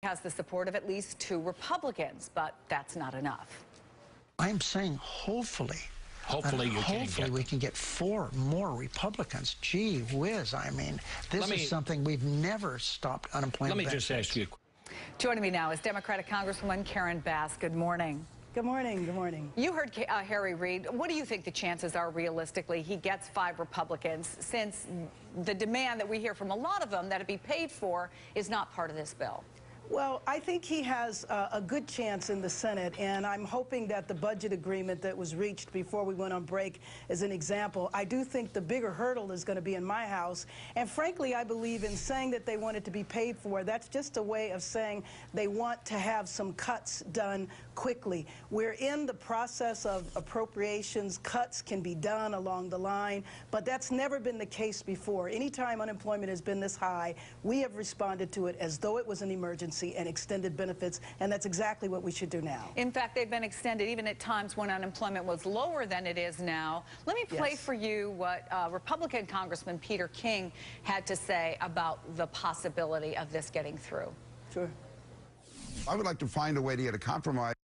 has the support of at least 2 Republicans, but that's not enough. I'm saying hopefully we can get 4 more Republicans. Gee whiz, I mean, this is something we've never stopped unemployment. Let me just ask you. Joining me now is Democratic Congresswoman Karen Bass. Good morning. Good morning. Good morning. You heard Harry Reid. What do you think the chances are realistically he gets 5 Republicans, since the demand that we hear from a lot of them that it be paid for is not part of this bill? Well, I think he has a good chance in the Senate, and I'm hoping that the budget agreement that was reached before we went on break is an example. I do think the bigger hurdle is going to be in my House, and frankly, I believe in saying that they want it to be paid for, that's just a way of saying they want to have some cuts done quickly. We're in the process of appropriations. Cuts can be done along the line, but that's never been the case before. Anytime unemployment has been this high, we have responded to it as though it was an emergency and extended benefits, and that's exactly what we should do now. In fact, they've been extended even at times when unemployment was lower than it is now. Let me play for you what Republican Congressman Peter King had to say about the possibility of this getting through. Sure. I would like to find a way to get a compromise.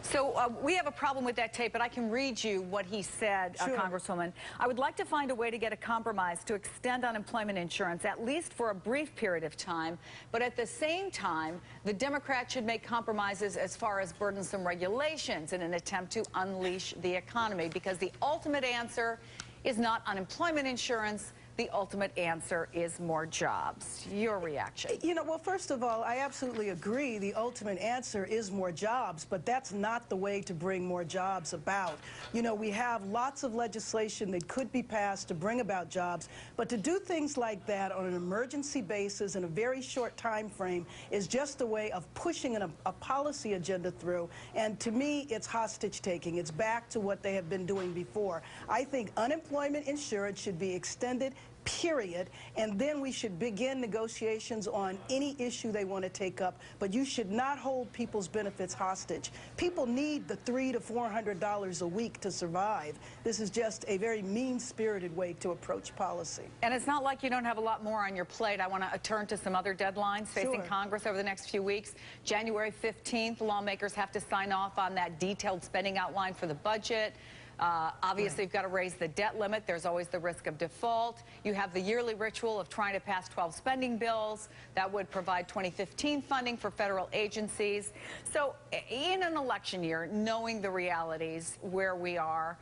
So we have a problem with that tape, but I can read you what he said, Sure. Congresswoman. I would like to find a way to get a compromise to extend unemployment insurance, at least for a brief period of time. But at the same time, the Democrats should make compromises as far as burdensome regulations in an attempt to unleash the economy, because the ultimate answer is not unemployment insurance. The ultimate answer is more jobs. Your reaction? You know, well, first of all, I absolutely agree. The ultimate answer is more jobs, but that's not the way to bring more jobs about. You know, we have lots of legislation that could be passed to bring about jobs, but to do things like that on an emergency basis in a very short time frame is just a way of pushing a policy agenda through. And to me, it's hostage taking. It's back to what they have been doing before. I think unemployment insurance should be extended, period, and then we should begin negotiations on any issue they want to take up, but you should not hold people's benefits hostage. People need the $300 to $400 a week to survive. This is just a very mean-spirited way to approach policy. And it's not like you don't have a lot more on your plate. I want to turn to some other deadlines facing Congress over the next few weeks. January 15th, lawmakers have to sign off on that detailed spending outline for the budget. Obviously, you've got to raise the debt limit. There's always the risk of default. You have the yearly ritual of trying to pass 12 spending bills that would provide 2015 funding for federal agencies. So in an election year, knowing the realities where we are,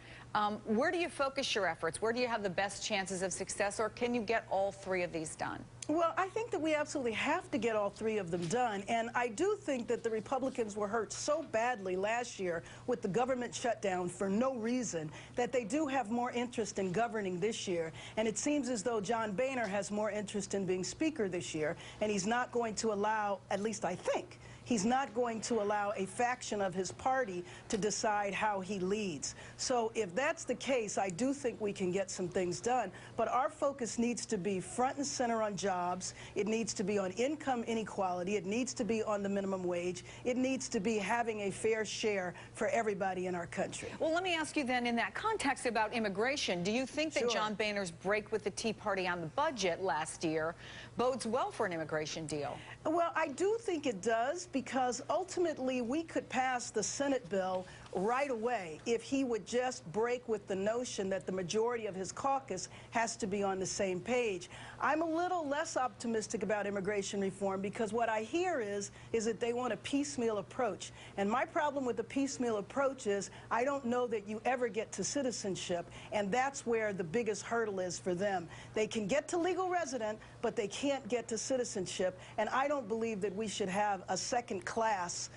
where do you focus your efforts? Where do you have the best chances of success, or can you get all 3 of these done? Well, I think that we absolutely have to get all 3 of them done, and I do think that the Republicans were hurt so badly last year with the government shutdown for no reason that they do have more interest in governing this year, and it seems as though John Boehner has more interest in being Speaker this year, and he's not going to allow, at least I think, he's not going to allow a faction of his party to decide how he leads. So if that's the case, I do think we can get some things done. But our focus needs to be front and center on jobs. It needs to be on income inequality. It needs to be on the minimum wage. It needs to be having a fair share for everybody in our country. Well, let me ask you then, in that context about immigration, do you think that John Boehner's break with the Tea Party on the budget last year bodes well for an immigration deal? Well, I do think it does, because ultimately we could pass the Senate bill right away if he would just break with the notion that the majority of his caucus has to be on the same page. I'm a little less optimistic about immigration reform, because what I hear is that they want a piecemeal approach. And my problem with the piecemeal approach is I don't know that you ever get to citizenship, and that's where the biggest hurdle is for them. They can get to legal resident, but they can't get to citizenship, and I don't believe that we should have a second class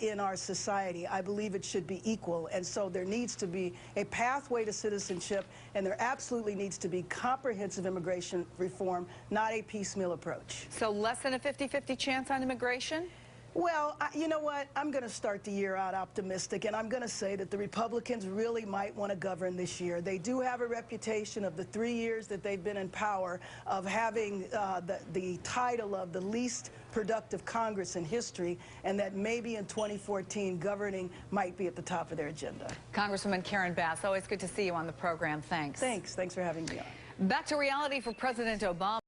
in our society. I believe it should be equal, and so there needs to be a pathway to citizenship, and there absolutely needs to be comprehensive immigration reform, not a piecemeal approach. So less than a 50-50 chance on immigration? Well, you know what? I'm going to start the year out optimistic, and I'm going to say that the Republicans really might want to govern this year. They do have a reputation of the 3 years that they've been in power of having the title of the least productive Congress in history, and that maybe in 2014 governing might be at the top of their agenda. Congresswoman Karen Bass, always good to see you on the program. Thanks. Thanks for having me on. Back to reality for President Obama.